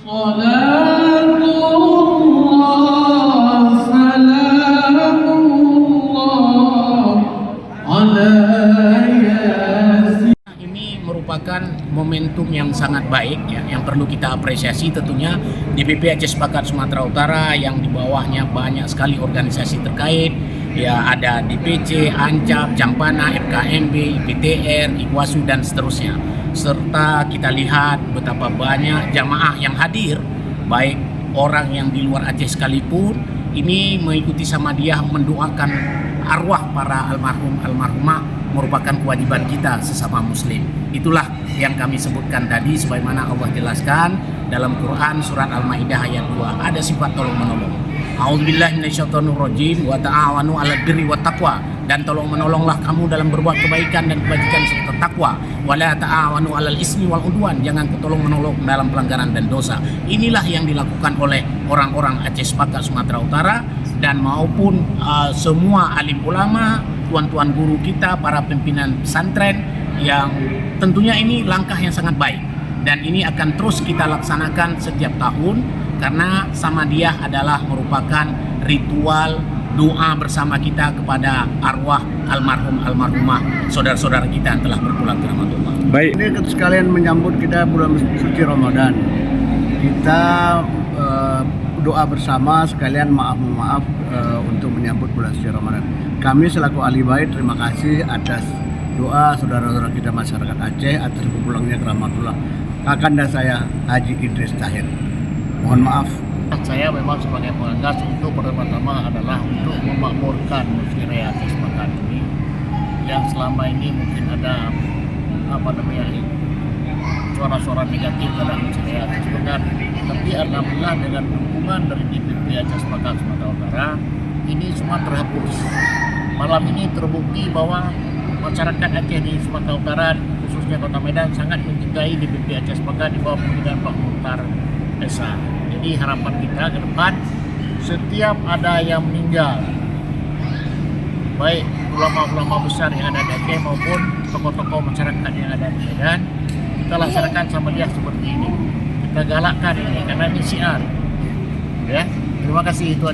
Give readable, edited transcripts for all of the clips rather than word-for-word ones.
صلاة الله سلام الله على ياسين. Ini merupakan momentum yang sangat baik ya, yang perlu kita apresiasi tentunya DPP Aceh Sepakat Sumatera Utara yang di bawahnya banyak sekali organisasi terkait ya, ada DPC, ANCAP, Jampana, FKMB, IPTR, IKWASU dan seterusnya. Serta kita lihat betapa banyak jamaah yang hadir, baik orang yang di luar Aceh sekalipun, ini mengikuti Samadiyah mendoakan arwah para almarhum almarhumah merupakan kewajiban kita sesama muslim. Itulah yang kami sebutkan tadi sebagaimana Allah jelaskan dalam Quran surat Al-Maidah ayat 2, ada sifat tolong menolong. A'udzubillahi minasyaitonirrajim wa ta'awanu 'alal birri wat taqwa, dan tolong menolonglah kamu dalam berbuat kebaikan dan kebajikan serta takwa. Wala ta'awanu 'alal ismi wal udwan, jangan tolong menolong dalam pelanggaran dan dosa. Inilah yang dilakukan oleh orang-orang Aceh Sepakat Sumatera Utara dan maupun semua alim ulama, tuan-tuan guru kita, para pimpinan pesantren, yang tentunya ini langkah yang sangat baik dan ini akan terus kita laksanakan setiap tahun karena Samadiyah adalah merupakan ritual doa bersama kita kepada arwah almarhum almarhumah saudara-saudara kita yang telah berpulang ke rahmatullah. Baik, ini sekalian menyambut kita bulan suci Ramadan. Kita doa bersama sekalian maaf untuk menyambut bulan suci Ramadan. Kami selaku ahli bait terima kasih atas doa saudara-saudara kita masyarakat Aceh atas berpulangnya ke rahmatullah kakanda saya Haji Idris Tahir. Mohon maaf. Saya memang sebagai penggagas untuk pertama-tama adalah untuk memakmurkan Masjid Raya Aceh Sepakat ini yang selama ini mungkin ada suara-suara negatif dalam Masjid Raya Aceh Sepakat. Tapi alhamdulillah dengan dukungan dari DPP Aceh Sepakat Sumatera Utara ini semua terhapus. Malam ini terbukti bahwa masyarakat Aceh di Sumatera Utara khususnya Kota Medan sangat mencintai DPP Aceh Sepakat di bawah pimpinan Pak Mukhtar Esa. Jadi harapan kita ke depan setiap ada yang meninggal, baik ulama-ulama besar yang ada di Aceh maupun tokoh-tokoh masyarakat yang ada di Medan, kita laksanakan Samadiyah seperti ini. Kita galakkan ini karena ini syiar. Ya, terima kasih itu.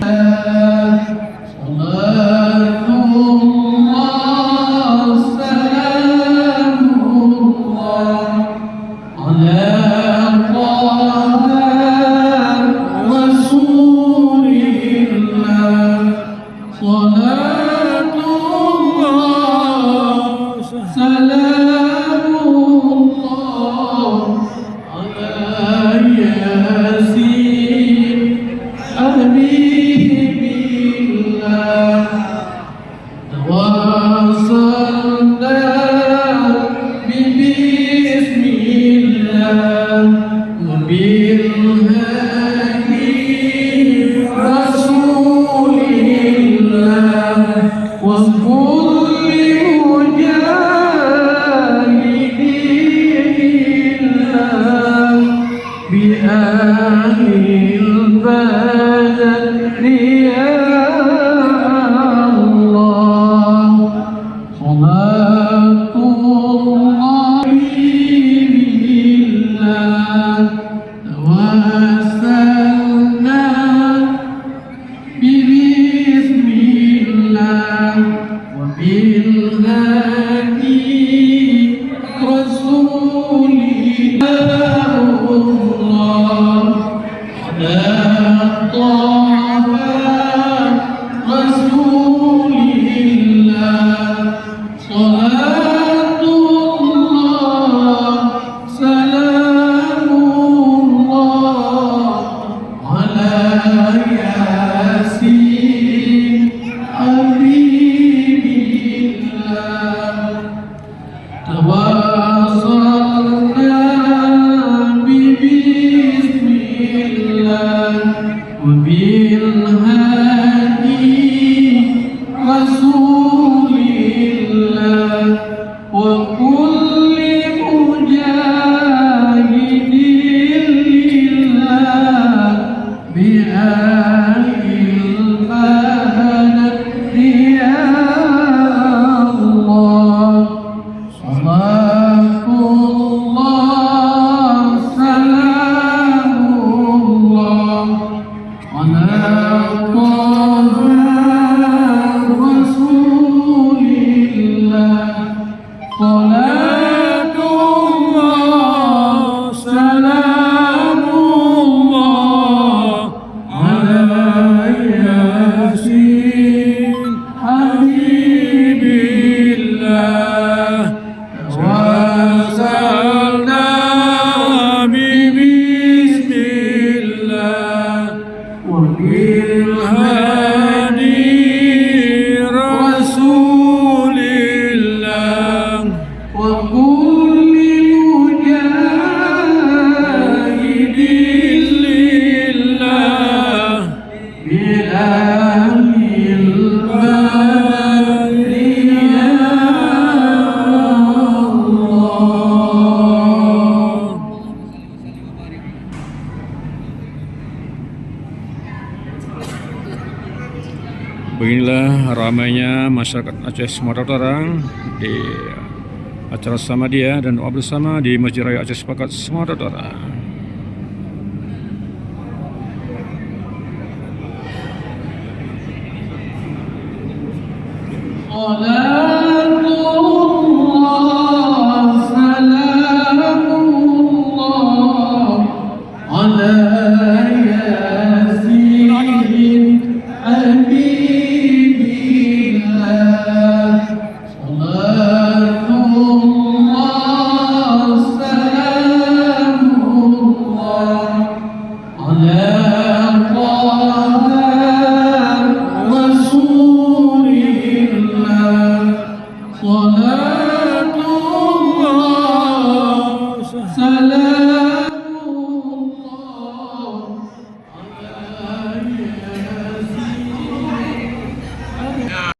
Tawassalna bi bismillah. Beginilah ramainya masyarakat Aceh Sumatera Utara di acara sama dia dan doa bersama di Masjid Raya Aceh Sepakat Sumatera Utara. Allah